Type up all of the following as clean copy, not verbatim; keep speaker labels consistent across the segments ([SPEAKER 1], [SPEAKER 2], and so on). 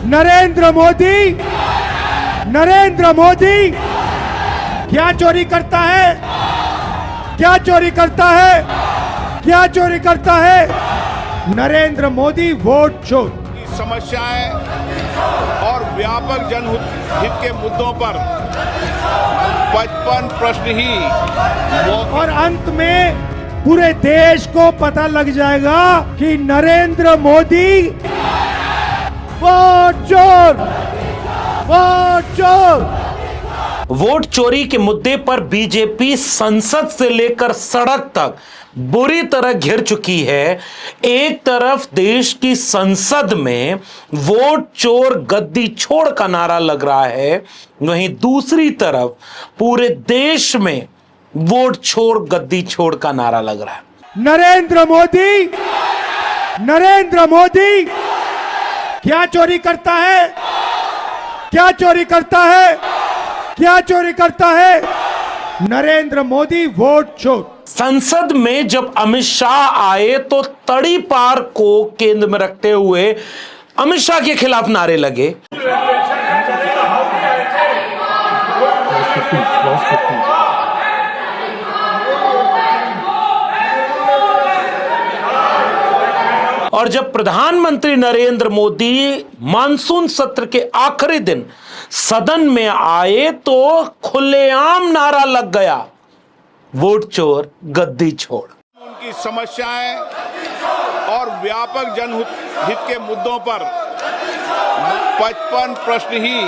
[SPEAKER 1] नरेंद्र मोदी क्या चोरी करता है? क्या चोरी करता है? क्या चोरी करता है? नरेंद्र मोदी वोट चोर।
[SPEAKER 2] समस्याएं और व्यापक जनहित के मुद्दों पर 55 प्रश्न ही
[SPEAKER 1] और अंत में पूरे देश को पता लग जाएगा कि नरेंद्र मोदी वोट चोर, वोट चोर।
[SPEAKER 3] वोट चोरी के मुद्दे पर बीजेपी संसद से लेकर सड़क तक बुरी तरह घिर चुकी है। एक तरफ देश की संसद में वोट चोर गद्दी छोड़ का नारा लग रहा है, वहीं दूसरी तरफ पूरे देश में वोट छोड़ गद्दी छोड़ का नारा लग रहा है।
[SPEAKER 1] नरेंद्र मोदी क्या चोरी करता है? क्या चोरी करता है? क्या चोरी करता है? नरेंद्र मोदी वोट चोर।
[SPEAKER 3] संसद में जब अमित शाह आए तो तड़ी पार को केंद्र में रखते हुए अमित शाह के खिलाफ नारे लगे। और जब प्रधानमंत्री नरेंद्र मोदी मानसून सत्र के आखिरी दिन सदन में आए तो खुलेआम नारा लग गया, वोट चोर गद्दी छोड़।
[SPEAKER 2] उनकी समस्याएं और व्यापक जनहित के मुद्दों पर 55 प्रश्न ही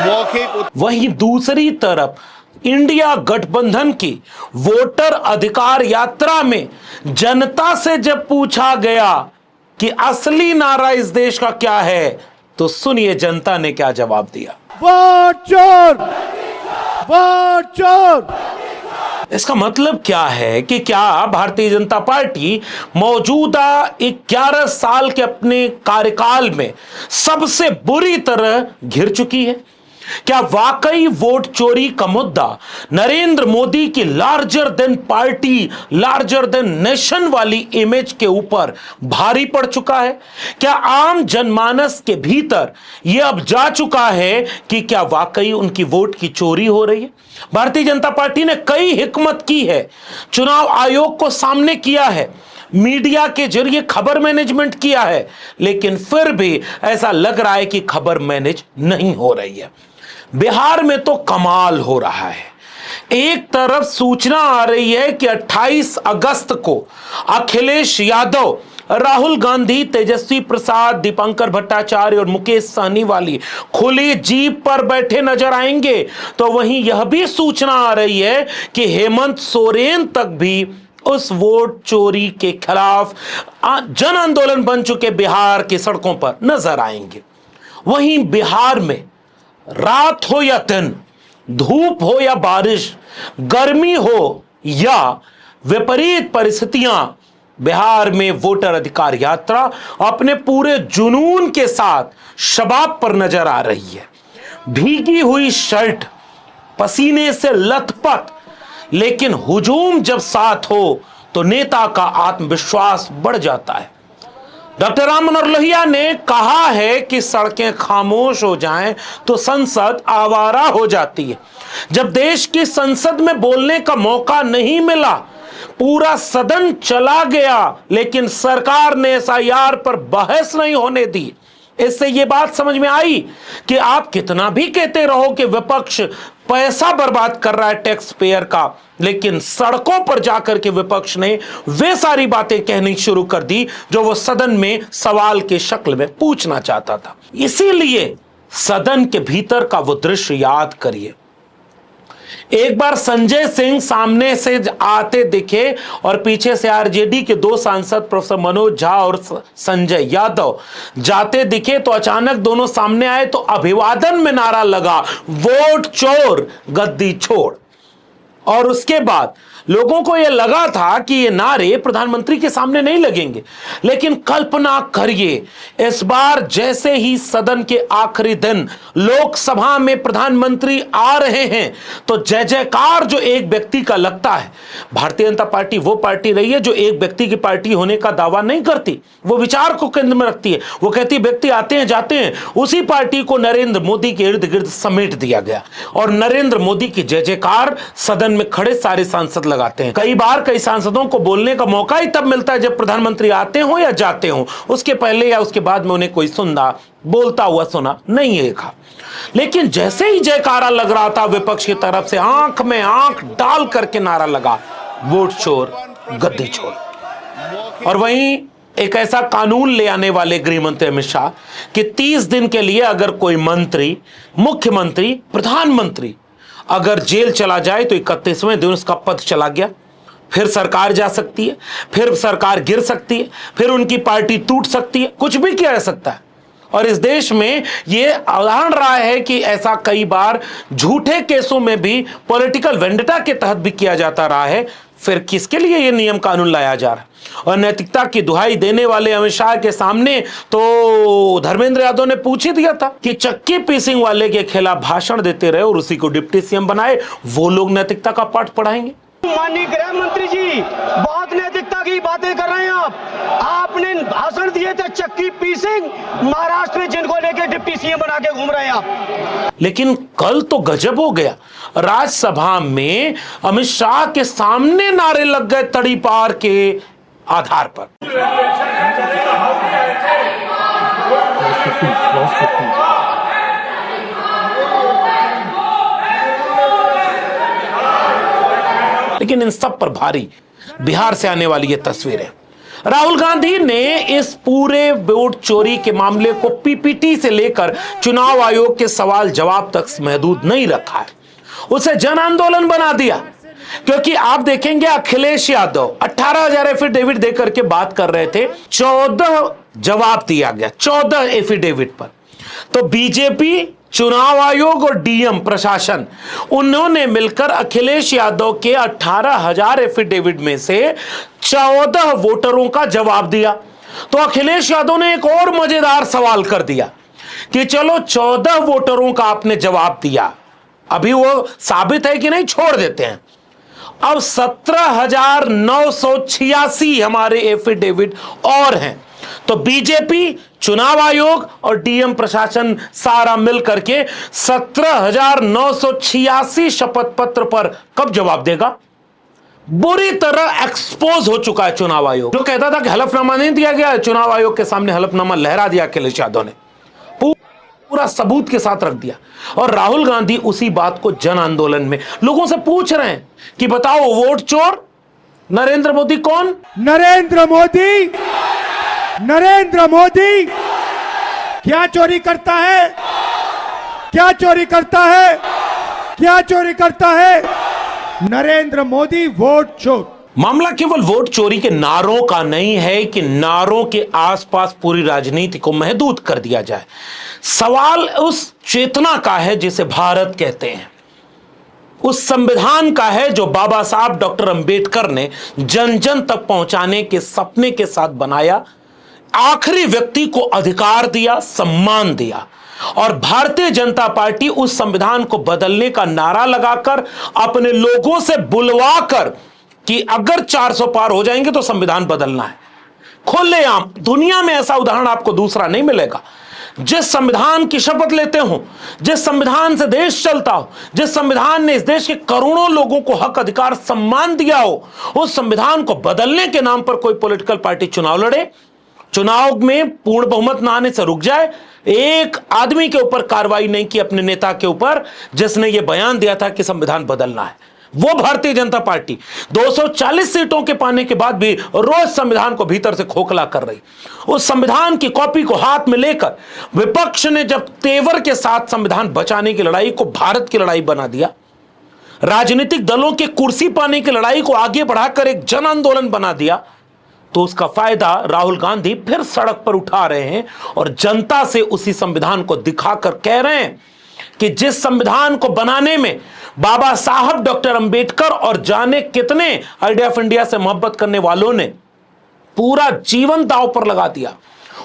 [SPEAKER 2] मौखिक।
[SPEAKER 3] वहीं दूसरी तरफ इंडिया गठबंधन की वोटर अधिकार यात्रा में जनता से जब पूछा गया कि असली नारा इस देश का क्या है, तो सुनिए जनता ने क्या जवाब दिया।
[SPEAKER 1] वोट चोर, वोट चोर।
[SPEAKER 3] इसका मतलब क्या है कि क्या भारतीय जनता पार्टी मौजूदा 11 साल के अपने कार्यकाल में सबसे बुरी तरह घिर चुकी है? क्या वाकई वोट चोरी का मुद्दा नरेंद्र मोदी की larger than party, larger than nation वाली इमेज के ऊपर भारी पड़ चुका है? क्या आम जनमानस के भीतर यह अब जा चुका है कि क्या वाकई उनकी वोट की चोरी हो रही है? भारतीय जनता पार्टी ने कई हिकमत की है, चुनाव आयोग को सामने किया है, मीडिया के जरिए खबर मैनेजमेंट किया है, लेकिन फिर भी ऐसा लग रहा है कि खबर मैनेज नहीं हो रही है। बिहार में तो कमाल हो रहा है। एक तरफ सूचना आ रही है कि 28 अगस्त को अखिलेश यादव, राहुल गांधी, तेजस्वी प्रसाद, दीपंकर भट्टाचार्य और मुकेश साहनीवाल खुली जीप पर बैठे नजर आएंगे। तो वहीं यह भी सूचना आ रही है कि हेमंत सोरेन तक भी उस वोट चोरी के खिलाफ जन आंदोलन बन चुके बिहार की सड़कों पर नजर आएंगे। वहीं बिहार में रात हो या दिन, धूप हो या बारिश, गर्मी हो या विपरीत परिस्थितियां, बिहार में वोटर अधिकार यात्रा अपने पूरे जुनून के साथ शबाब पर नजर आ रही है। भीगी हुई शर्ट, पसीने से लथपथ, लेकिन हुजूम जब साथ हो तो नेता का आत्मविश्वास बढ़ जाता है। डॉक्टर राम मनोहर लोहिया ने कहा है कि सड़कें खामोश हो जाएं तो संसद आवारा हो जाती है। जब देश की संसद में बोलने का मौका नहीं मिला, पूरा सदन चला गया, लेकिन सरकार ने एसआईआर पर बहस नहीं होने दी। इससे यह बात समझ में आई कि आप कितना भी कहते रहो कि विपक्ष पैसा बर्बाद कर रहा है टैक्स पेयर का, लेकिन सड़कों पर जाकर के विपक्ष ने वे सारी बातें कहनी शुरू कर दी जो वो सदन में सवाल के शक्ल में पूछना चाहता था। इसीलिए सदन के भीतर का वो दृश्य याद करिए। एक बार संजय सिंह सामने से आते दिखे और पीछे से आरजेडी के दो सांसद प्रोफेसर मनोज झा और संजय यादव जाते दिखे, तो अचानक दोनों सामने आए तो अभिवादन में नारा लगा, वोट चोर गद्दी छोड़। और उसके बाद लोगों को यह लगा था कि ये नारे प्रधानमंत्री के सामने नहीं लगेंगे, लेकिन कल्पना करिए, इस बार जैसे ही सदन के आखिरी दिन लोकसभा में प्रधानमंत्री आ रहे हैं तो जय जयकार जो एक व्यक्ति का लगता है। भारतीय जनता पार्टी वो पार्टी रही है जो एक व्यक्ति की पार्टी होने का दावा नहीं करती, वो विचार को केंद्र में रखती है। वो कहती है व्यक्ति आते हैं जाते हैं, उसी पार्टी को नरेंद्र मोदी के इर्द गिर्द समेट दिया गया और नरेंद्र मोदी की जय जयकार सदन में खड़े सारे सांसद लगाते हैं। कई बार कई सांसदों को बोलने का मौका ही तब मिलता है जब प्रधानमंत्री आते हो या जाते हो, उसके पहले या उसके बाद में उन्हें कोई सुनना बोलता हुआ सुना नहीं देखा। लेकिन जैसे ही जयकारा लग रहा था, विपक्ष की तरफ से आंख में आंख डाल करके नारा लगा, वोट चोर गद्दी चोर। और वहीं एक ऐसा कानून ले आने वाले गृह मंत्री अमित शाह कि 30 दिन के लिए अगर कोई मंत्री, मुख्यमंत्री, प्रधानमंत्री अगर जेल चला जाए तो 31वें दिन उसका पद चला गया, फिर सरकार जा सकती है, फिर सरकार गिर सकती है, फिर उनकी पार्टी टूट सकती है, कुछ भी किया जा सकता है। और इस देश में यह उदाहरण रहा है कि ऐसा कई बार झूठे केसों में भी पॉलिटिकल वेंडेटा के तहत भी किया जाता रहा है। फिर किसके लिए यह नियम कानून लाया जा रहा है? और नैतिकता की दुहाई देने वाले अमित शाह के सामने तो धर्मेंद्र यादव ने पूछ ही दिया था कि चक्की पीसिंग वाले के खिलाफ भाषण देते रहे और उसी को डिप्टी सीएम बनाए, वो लोग नैतिकता का पाठ पढ़ाएंगे।
[SPEAKER 4] माननीय गृह मंत्री जी बहुत नैतिकता की बातें कर रहे हैं आपने भाषण दिए थे चक्की पीसिंग महाराष्ट्र में, जिनको लेके डिप्टी सीएम बना के घूम रहे हैं आप।
[SPEAKER 3] लेकिन कल तो गजब हो गया, राज्यसभा में अमित शाह के सामने नारे लग गए तड़ी पार के आधार पर। लेकिन इन सब पर भारी बिहार से आने वाली ये तस्वीरें, राहुल गांधी ने इस पूरे वोट चोरी के मामले को पीपीटी से लेकर चुनाव आयोग के सवाल जवाब तक महदूद नहीं रखा है, उसे जन आंदोलन बना दिया। क्योंकि आप देखेंगे अखिलेश यादव 18,000 एफिडेविट देकर के बात कर रहे थे, 14 जवाब दिया गया 14 एफिडेविट पर। तो बीजेपी, चुनाव आयोग और डीएम प्रशासन, उन्होंने मिलकर अखिलेश यादव के 18,000 एफिडेविट में से 14 वोटरों का जवाब दिया। तो अखिलेश यादव ने एक और मजेदार सवाल कर दिया कि चलो 14 वोटरों का आपने जवाब दिया, अभी वो साबित है कि नहीं, छोड़ देते हैं। अब 17,986 हमारे एफिडेविट और हैं। तो बीजेपी, चुनाव आयोग और डीएम प्रशासन सारा मिल करके 17,986 शपथ पत्र पर कब जवाब देगा? बुरी तरह एक्सपोज हो चुका है चुनाव आयोग। जो कहता था कि हलफनामा नहीं दिया गया, चुनाव आयोग के सामने हलफनामा लहरा दिया अखिलेश यादव ने, पूरा सबूत के साथ रख दिया। और राहुल गांधी उसी बात को जन आंदोलन में लोगों से पूछ रहे हैं कि बताओ वोट चोर नरेंद्र मोदी कौन?
[SPEAKER 1] नरेंद्र मोदी, नरेंद्र मोदी क्या चोरी करता है? क्या चोरी करता है? क्या चोरी करता है? नरेंद्र मोदी वोट चोर।
[SPEAKER 3] मामला केवल वोट चोरी के नारों का नहीं है कि नारों के आसपास पूरी राजनीति को महदूद कर दिया जाए। सवाल उस चेतना का है जिसे भारत कहते हैं, उस संविधान का है जो बाबा साहब डॉक्टर अंबेडकर ने जन जन तक पहुंचाने के सपने के साथ बनाया, आखिरी व्यक्ति को अधिकार दिया, सम्मान दिया। और भारतीय जनता पार्टी उस संविधान को बदलने का नारा लगाकर अपने लोगों से बुलवाकर कि अगर 400 पार हो जाएंगे तो संविधान बदलना है, खुलेआम। दुनिया में ऐसा उदाहरण आपको दूसरा नहीं मिलेगा। जिस संविधान की शपथ लेते हो, जिस संविधान से देश चलता हो, जिस संविधान ने इस देश के करोड़ों लोगों को हक, अधिकार, सम्मान दिया हो, उस संविधान को बदलने के नाम पर कोई पॉलिटिकल पार्टी चुनाव लड़े, चुनाव में पूर्ण बहुमत न आने से रुक जाए, एक आदमी के ऊपर कार्रवाई नहीं की, अपने नेता के ऊपर जिसने यह बयान दिया था कि संविधान बदलना है, वो भारतीय जनता पार्टी 240 सीटों के पाने के बाद भी रोज संविधान को भीतर से खोखला कर रही। उस संविधान की कॉपी को हाथ में लेकर विपक्ष ने जब तेवर के साथ संविधान बचाने की लड़ाई को भारत की लड़ाई बना दिया, राजनीतिक दलों के कुर्सी पाने की लड़ाई को आगे बढ़ाकर एक जन आंदोलन बना दिया, तो उसका फायदा राहुल गांधी फिर सड़क पर उठा रहे हैं और जनता से उसी संविधान को दिखाकर कह रहे हैं कि जिस संविधान को बनाने में बाबा साहब डॉक्टर अंबेडकर और जाने कितने आइडिया ऑफ इंडिया से मोहब्बत करने वालों ने पूरा जीवन दांव पर लगा दिया,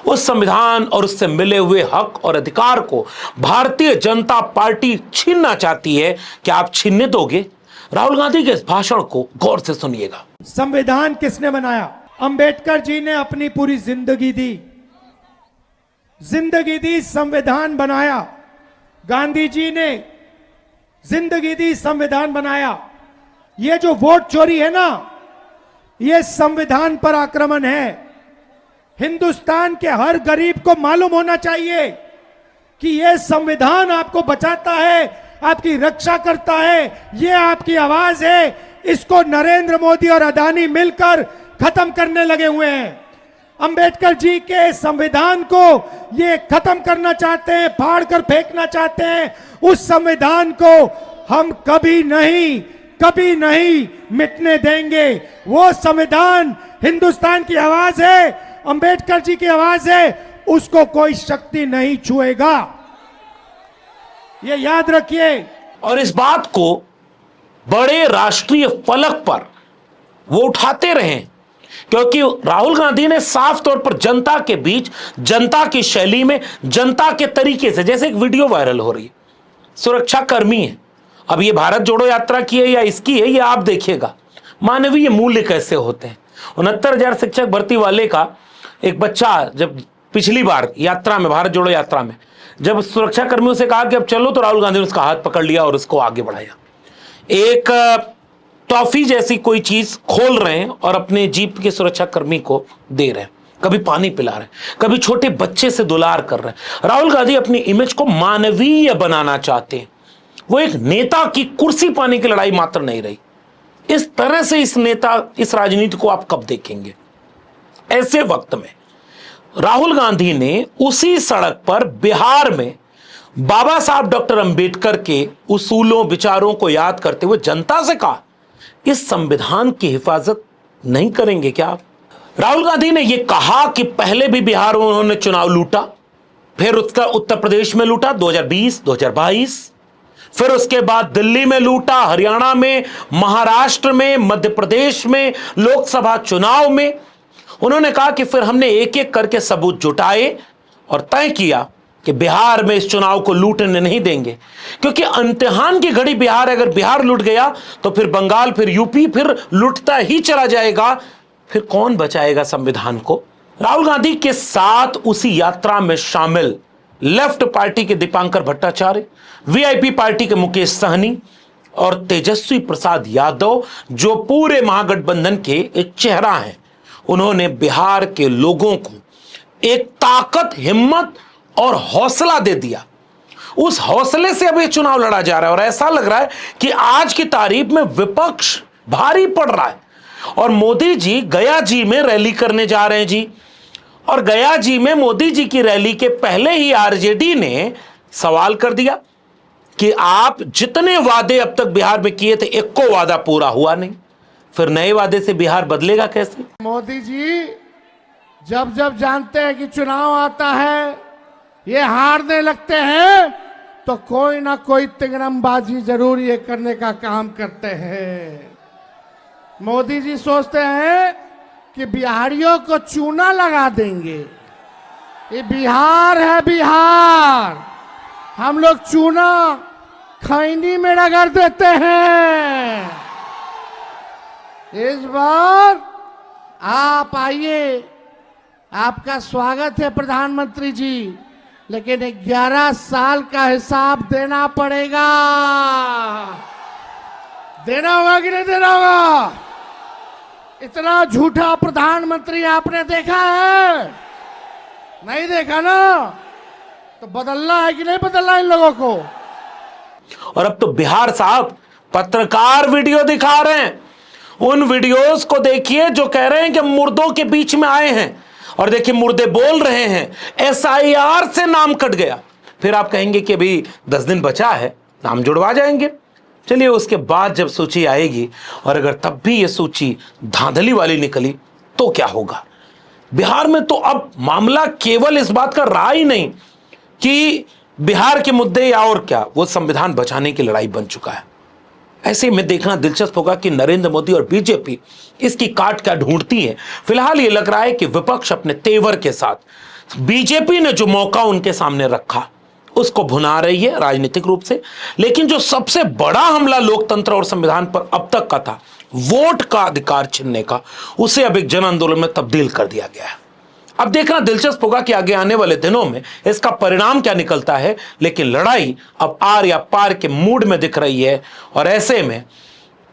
[SPEAKER 3] उस संविधान और उससे मिले हुए हक और अधिकार को भारतीय जनता पार्टी छीनना चाहती है। क्या आप छीनने दोगे? राहुल गांधी के इस भाषण को गौर से सुनिएगा।
[SPEAKER 1] संविधान किसने बनाया? अंबेडकर जी ने अपनी पूरी जिंदगी दी, संविधान बनाया। गांधी जी ने जिंदगी दी, संविधान बनाया। ये जो वोट चोरी है ना, ये संविधान पर आक्रमण है। हिंदुस्तान के हर गरीब को मालूम होना चाहिए कि यह संविधान आपको बचाता है, आपकी रक्षा करता है, यह आपकी आवाज है। इसको नरेंद्र मोदी और अदानी मिलकर खत्म करने लगे हुए हैं। अंबेडकर जी के संविधान को ये खत्म करना चाहते हैं, फाड़ कर फेंकना चाहते हैं। उस संविधान को हम कभी नहीं मिटने देंगे। वो संविधान हिंदुस्तान की आवाज है, अंबेडकर जी की आवाज है, उसको कोई शक्ति नहीं छुएगा, ये याद रखिए।
[SPEAKER 3] और इस बात को बड़े राष्ट्रीय फलक पर वो उठाते रहे, क्योंकि राहुल गांधी ने साफ तौर पर जनता के बीच, जनता की शैली में, जनता के तरीके से, जैसे एक वीडियो वायरल हो रही है, सुरक्षा कर्मी है, अब ये भारत जोड़ो यात्रा की है या इसकी है, ये आप देखिएगा मानवीय मूल्य कैसे होते हैं। 69,000 शिक्षक भर्ती वाले का एक बच्चा जब पिछली बार यात्रा में, भारत जोड़ो यात्रा में, जब सुरक्षा कर्मियों से कहा कि अब चलो, तो राहुल गांधी ने उसका हाथ पकड़ लिया और उसको आगे बढ़ाया। एक टॉफी जैसी कोई चीज खोल रहे हैं और अपने जीप के सुरक्षा कर्मी को दे रहे हैं, कभी पानी पिला रहे हैं, कभी छोटे बच्चे से दुलार कर रहे हैं। राहुल गांधी अपनी इमेज को मानवीय बनाना चाहते हैं। वो एक नेता की कुर्सी पाने की लड़ाई मात्र नहीं रही। इस तरह से इस राजनीति को आप कब देखेंगे? ऐसे वक्त में राहुल गांधी ने उसी सड़क पर बिहार में बाबा साहब डॉक्टर अंबेडकर के उसूलों, विचारों को याद करते हुए जनता से कहा, इस संविधान की हिफाजत नहीं करेंगे क्या आप? राहुल गांधी ने यह कहा कि पहले भी बिहार में उन्होंने चुनाव लूटा, फिर उसका उत्तर प्रदेश में लूटा 2020, 2022, फिर उसके बाद दिल्ली में लूटा, हरियाणा में, महाराष्ट्र में, मध्य प्रदेश में, लोकसभा चुनाव में। उन्होंने कहा कि फिर हमने एक एक करके सबूत जुटाए और तय किया कि बिहार में इस चुनाव को लूटने नहीं देंगे, क्योंकि इम्तिहान की घड़ी बिहार, अगर बिहार लूट गया तो फिर बंगाल, फिर यूपी, फिर लूटता ही चला जाएगा, फिर कौन बचाएगा संविधान को? राहुल गांधी के साथ उसी यात्रा में शामिल लेफ्ट पार्टी के दीपांकर भट्टाचार्य, वीआईपी पार्टी के मुकेश सहनी और तेजस्वी प्रसाद यादव, जो पूरे महागठबंधन के एक चेहरा हैं, उन्होंने बिहार के लोगों को एक ताकत, हिम्मत और हौसला दे दिया। उस हौसले से अब ये चुनाव लड़ा जा रहा है और ऐसा लग रहा है कि आज की तारीख में विपक्ष भारी पड़ रहा है। और मोदी जी गया जी में रैली करने जा रहे हैं जी, और गया जी में मोदी जी की रैली के पहले ही आरजेडी ने सवाल कर दिया कि आप जितने वादे अब तक बिहार में किए थे, एक को वादा पूरा हुआ नहीं, फिर नए वादे से बिहार बदलेगा कैसे?
[SPEAKER 5] मोदी जी जब जब जानते हैं कि चुनाव आता है, ये हारने लगते हैं, तो कोई ना कोई तिगड़मबाजी जरूर ये करने का काम करते हैं। मोदी जी सोचते हैं कि बिहारियों को चूना लगा देंगे। ये बिहार है, बिहार, हम लोग चूना खैनी में रगड़ देते हैं। इस बार आप आइए, आपका स्वागत है प्रधानमंत्री जी, लेकिन 11 साल का हिसाब देना पड़ेगा। देना होगा कि नहीं देना होगा? इतना झूठा प्रधानमंत्री आपने देखा है? नहीं देखा ना? तो बदलना है कि नहीं बदलना इन लोगों को?
[SPEAKER 3] और अब तो बिहार साहब पत्रकार वीडियो दिखा रहे हैं। उन वीडियोस को देखिए जो कह रहे हैं कि मुर्दों के बीच में आए हैं, और देखिए मुर्दे बोल रहे हैं एसआईआर से नाम कट गया। फिर आप कहेंगे कि अभी 10 दिन बचा है, नाम जुड़वा जाएंगे। चलिए, उसके बाद जब सूची आएगी और अगर तब भी ये सूची धांधली वाली निकली तो क्या होगा? बिहार में तो अब मामला केवल इस बात का रहा ही नहीं कि बिहार के मुद्दे या और क्या, वो संविधान बचाने की लड़ाई बन चुका है। ऐसे में देखना दिलचस्प होगा कि नरेंद्र मोदी और बीजेपी इसकी काट क्या ढूंढती है। फिलहाल ये लग रहा है कि विपक्ष अपने तेवर के साथ बीजेपी ने जो मौका उनके सामने रखा उसको भुना रही है राजनीतिक रूप से। लेकिन जो सबसे बड़ा हमला लोकतंत्र और संविधान पर अब तक का था, वोट का अधिकार छीनने का, उसे अब एक जन आंदोलन में तब्दील कर दिया गया है। अब देखना दिलचस्प होगा कि आगे आने वाले दिनों में इसका परिणाम क्या निकलता है। लेकिन लड़ाई अब आर या पार के मूड में दिख रही है। और ऐसे में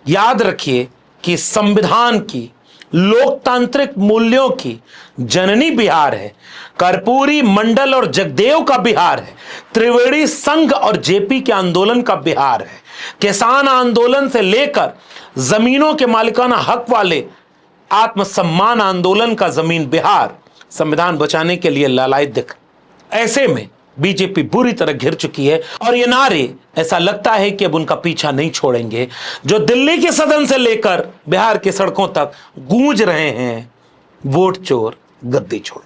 [SPEAKER 3] याद रखिए कि संविधान की, लोकतांत्रिक मूल्यों की जननी बिहार है, कर्पूरी मंडल और जगदेव का बिहार है, त्रिवेणी संघ और जेपी के आंदोलन का बिहार है, किसान आंदोलन से लेकर जमीनों के मालिकाना हक वाले आत्मसम्मान आंदोलन का जमीन बिहार संविधान बचाने के लिए लालायित दिख। ऐसे में बीजेपी बुरी तरह घिर चुकी है और ये नारे ऐसा लगता है कि अब उनका पीछा नहीं छोड़ेंगे, जो दिल्ली के सदन से लेकर बिहार की सड़कों तक गूंज रहे हैं, वोट चोर गद्दी छोड़।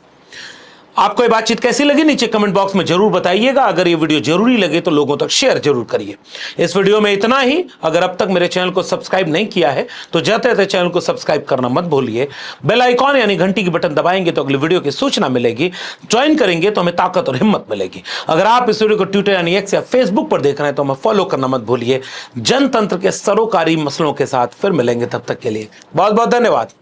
[SPEAKER 3] आपको ये बातचीत कैसी लगी नीचे कमेंट बॉक्स में जरूर बताइएगा। अगर ये वीडियो जरूरी लगे तो लोगों तक शेयर जरूर करिए। इस वीडियो में इतना ही। अगर अब तक मेरे चैनल को सब्सक्राइब नहीं किया है तो जाते जाते चैनल को सब्सक्राइब करना मत भूलिए। बेल आइकॉन यानी घंटी की बटन दबाएंगे तो अगली वीडियो की सूचना मिलेगी। ज्वाइन करेंगे तो हमें ताकत और हिम्मत मिलेगी। अगर आप इस वीडियो को ट्विटर यानी एक्स या फेसबुक पर देख रहे हैं तो हमें फॉलो करना मत भूलिए। जनतंत्र के सरोकारी मसलों के साथ फिर मिलेंगे, तब तक के लिए बहुत बहुत धन्यवाद।